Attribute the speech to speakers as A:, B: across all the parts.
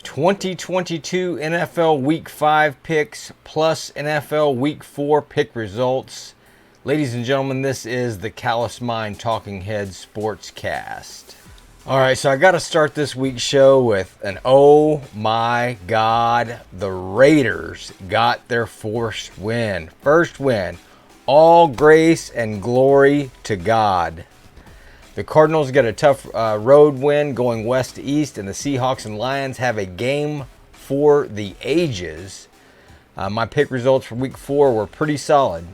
A: 2022 NFL Week 5 picks plus NFL Week 4 pick results. Ladies and gentlemen, this is the Callous Mind Talking Heads Sportscast. All right, so I got to start this week's show with an oh my God, the Raiders got their first win. First win. All grace and glory to God. The Cardinals get a tough road win going west to east, and the Seahawks and Lions have a game for the ages. My pick results for Week 4 were pretty solid.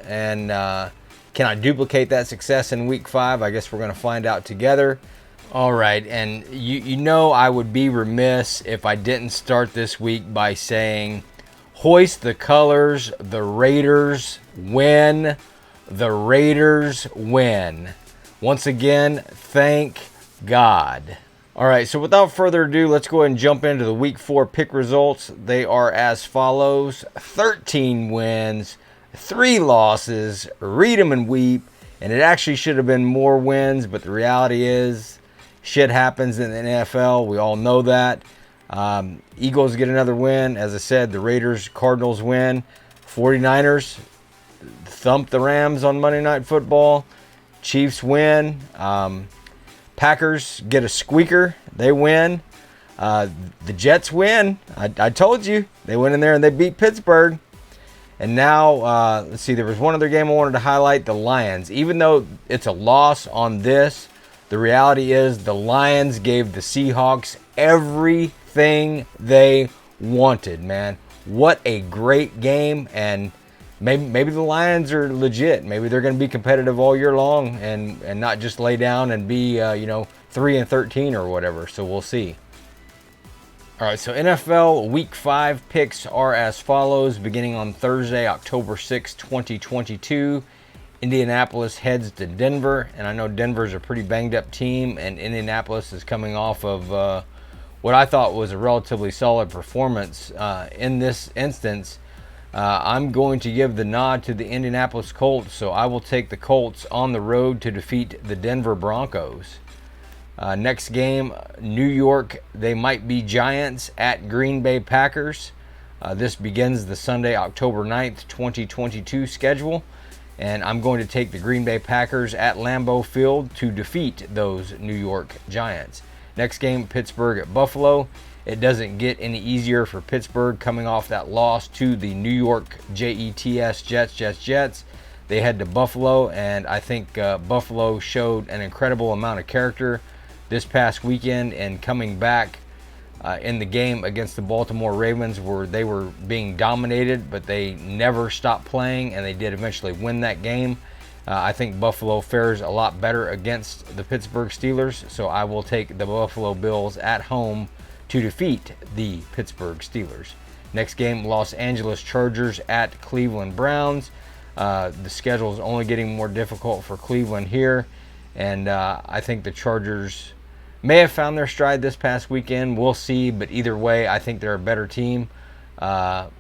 A: And can I duplicate that success in Week 5? I guess we're going to find out together. All right, and you know I would be remiss if I didn't start this week by saying, hoist the colors, the Raiders win. The Raiders win. Once again, thank God. All right, so without further ado, let's go ahead and jump into the Week 4 pick results. They are as follows: 13 wins, 3 losses, read 'em and weep. And it actually should have been more wins, but the reality is shit happens in the NFL. We all know that. Eagles get another win. As I said, the Cardinals win. 49ers thump the Rams on Monday Night Football. Chiefs win. Packers get a squeaker. They win. The Jets win. I told you. They went in there and they beat Pittsburgh. And now, let's see, there was one other game I wanted to highlight, the Lions. Even though it's a loss on this, the reality is the Lions gave the Seahawks everything they wanted, man. What a great game. And maybe the Lions are legit. Maybe they're going to be competitive all year long and not just lay down and be, 3-13 or whatever. So we'll see. All right, so NFL Week 5 picks are as follows. Beginning on Thursday, October 6, 2022, Indianapolis heads to Denver. And I know Denver's a pretty banged up team, and Indianapolis is coming off of what I thought was a relatively solid performance. In this instance, I'm going to give the nod to the Indianapolis Colts, so I will take the Colts on the road to defeat the Denver Broncos. Next game, New York, they might be Giants at Green Bay Packers. This begins the Sunday, October 9th, 2022 schedule, and I'm going to take the Green Bay Packers at Lambeau Field to defeat those New York Giants. Next game, Pittsburgh at Buffalo. It doesn't get any easier for Pittsburgh coming off that loss to the New York Jets. They head to Buffalo, and I think Buffalo showed an incredible amount of character this past weekend, and coming back in the game against the Baltimore Ravens where they were being dominated, but they never stopped playing, and they did eventually win that game. I think Buffalo fares a lot better against the Pittsburgh Steelers, so I will take the Buffalo Bills at home to defeat the Pittsburgh Steelers. Next game, Los Angeles Chargers at Cleveland Browns. The schedule is only getting more difficult for Cleveland here, and I think the Chargers may have found their stride this past weekend. We'll see, but either way, I think they're a better team. But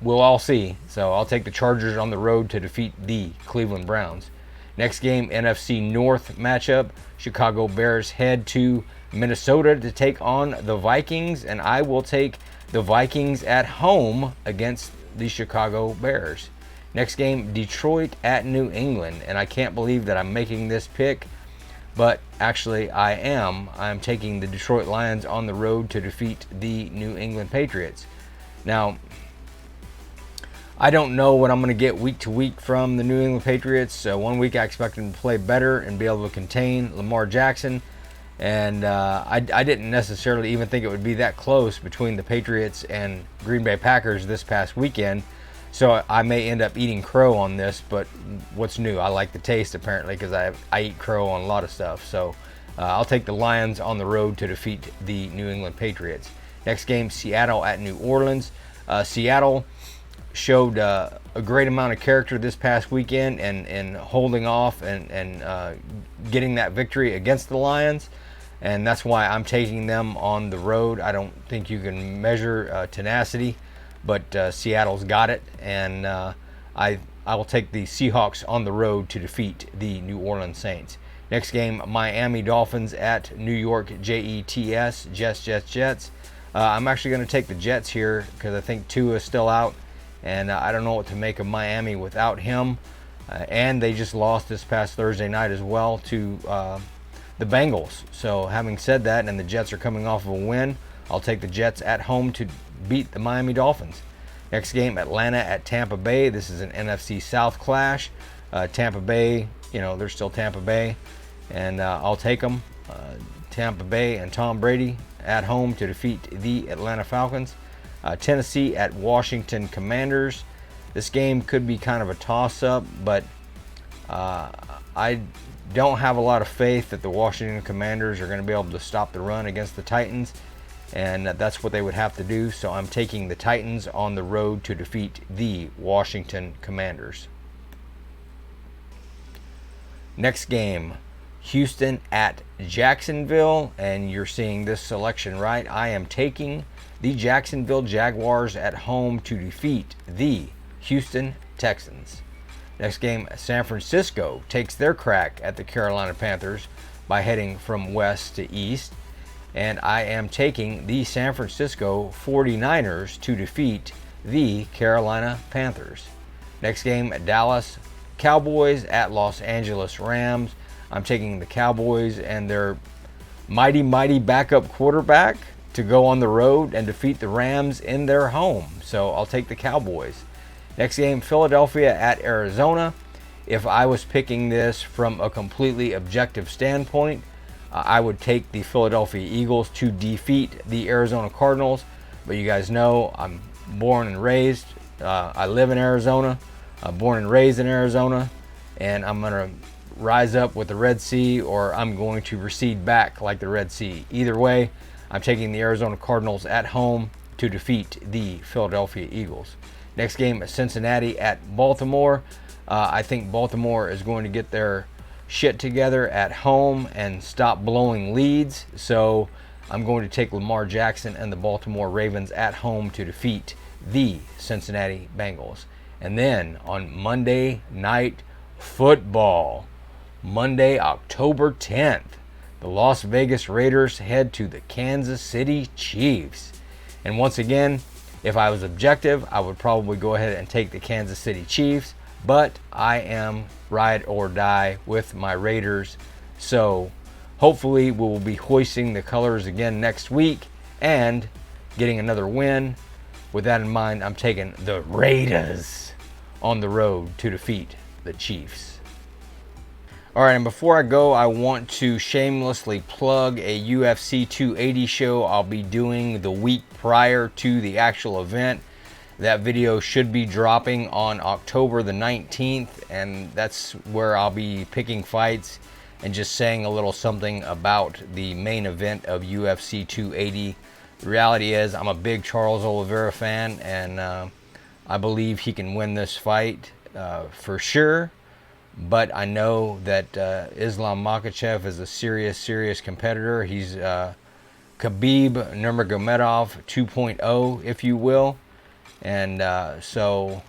A: we'll all see. So I'll take the Chargers on the road to defeat the Cleveland Browns. Next game, NFC North matchup. Chicago Bears head to Minnesota to take on the Vikings, and I will take the Vikings at home against the Chicago Bears. Next game, Detroit at New England, and I can't believe that I'm making this pick, but actually I am. I'm taking the Detroit Lions on the road to defeat the New England Patriots. Now, I don't know what I'm going to get week to week from the New England Patriots. One week I expect them to play better and be able to contain Lamar Jackson. And I didn't necessarily even think it would be that close between the Patriots and Green Bay Packers this past weekend. So I may end up eating crow on this, but what's new? I like the taste apparently because I eat crow on a lot of stuff. So I'll take the Lions on the road to defeat the New England Patriots. Next game, Seattle at New Orleans. Seattle showed a great amount of character this past weekend and holding off and getting that victory against the Lions. And that's why I'm taking them on the road. I don't think you can measure tenacity, but Seattle's got it. And I will take the Seahawks on the road to defeat the New Orleans Saints. Next game, Miami Dolphins at New York Jets. Jets. I'm actually going to take the Jets here because I think Tua is still out, and I don't know what to make of Miami without him. And they just lost this past Thursday night as well to the Bengals. So having said that, and the Jets are coming off of a win, I'll take the Jets at home to beat the Miami Dolphins. Next game, Atlanta at Tampa Bay. This is an NFC South clash. Tampa Bay, they're still Tampa Bay, and I'll take them. Tampa Bay and Tom Brady at home to defeat the Atlanta Falcons. Tennessee at Washington Commanders. This game could be kind of a toss-up, but I don't have a lot of faith that the Washington Commanders are going to be able to stop the run against the Titans, and that's what they would have to do. So I'm taking the Titans on the road to defeat the Washington Commanders. Next game, Houston at Jacksonville, and you're seeing this selection right. I am taking the Jacksonville Jaguars at home to defeat the Houston Texans. Next game, San Francisco takes their crack at the Carolina Panthers by heading from west to east, and I am taking the San Francisco 49ers to defeat the Carolina Panthers. Next game, Dallas Cowboys at Los Angeles Rams. I'm taking the Cowboys and their mighty backup quarterback to go on the road and defeat the Rams in their home. So I'll take the Cowboys. Next game, Philadelphia at Arizona. If I was picking this from a completely objective standpoint, I would take the Philadelphia Eagles to defeat the Arizona Cardinals. But you guys know I'm born and raised. I live in Arizona. I'm born and raised in Arizona. And I'm going to rise up with the Red Sea, or I'm going to recede back like the Red Sea. Either way, I'm taking the Arizona Cardinals at home to defeat the Philadelphia Eagles. Next game, Cincinnati at Baltimore. I think Baltimore is going to get their shit together at home and stop blowing leads. So I'm going to take Lamar Jackson and the Baltimore Ravens at home to defeat the Cincinnati Bengals. And then on Monday Night Football, Monday, October 10th, the Las Vegas Raiders head to the Kansas City Chiefs. And once again, if I was objective, I would probably go ahead and take the Kansas City Chiefs, but I am ride or die with my Raiders. So hopefully we will be hoisting the colors again next week and getting another win. With that in mind, I'm taking the Raiders on the road to defeat the Chiefs. All right, and before I go, I want to shamelessly plug a UFC 280 show I'll be doing the week prior to the actual event. That video should be dropping on October the 19th, and that's where I'll be picking fights and just saying a little something about the main event of UFC 280. The reality is I'm a big Charles Oliveira fan, and I believe he can win this fight for sure. But I know that Islam Makhachev is a serious competitor. He's Khabib Nurmagomedov 2.0, if you will. And so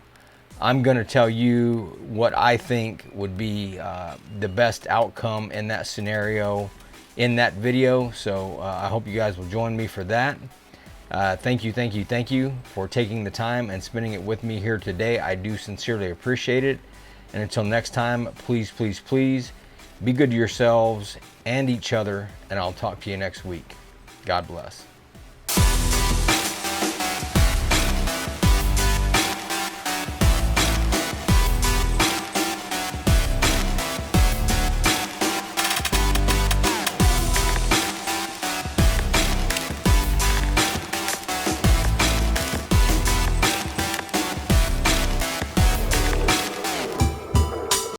A: I'm going to tell you what I think would be the best outcome in that scenario in that video. So I hope you guys will join me for that. Thank you for taking the time and spending it with me here today. I do sincerely appreciate it. And until next time, please be good to yourselves and each other, and I'll talk to you next week. God bless.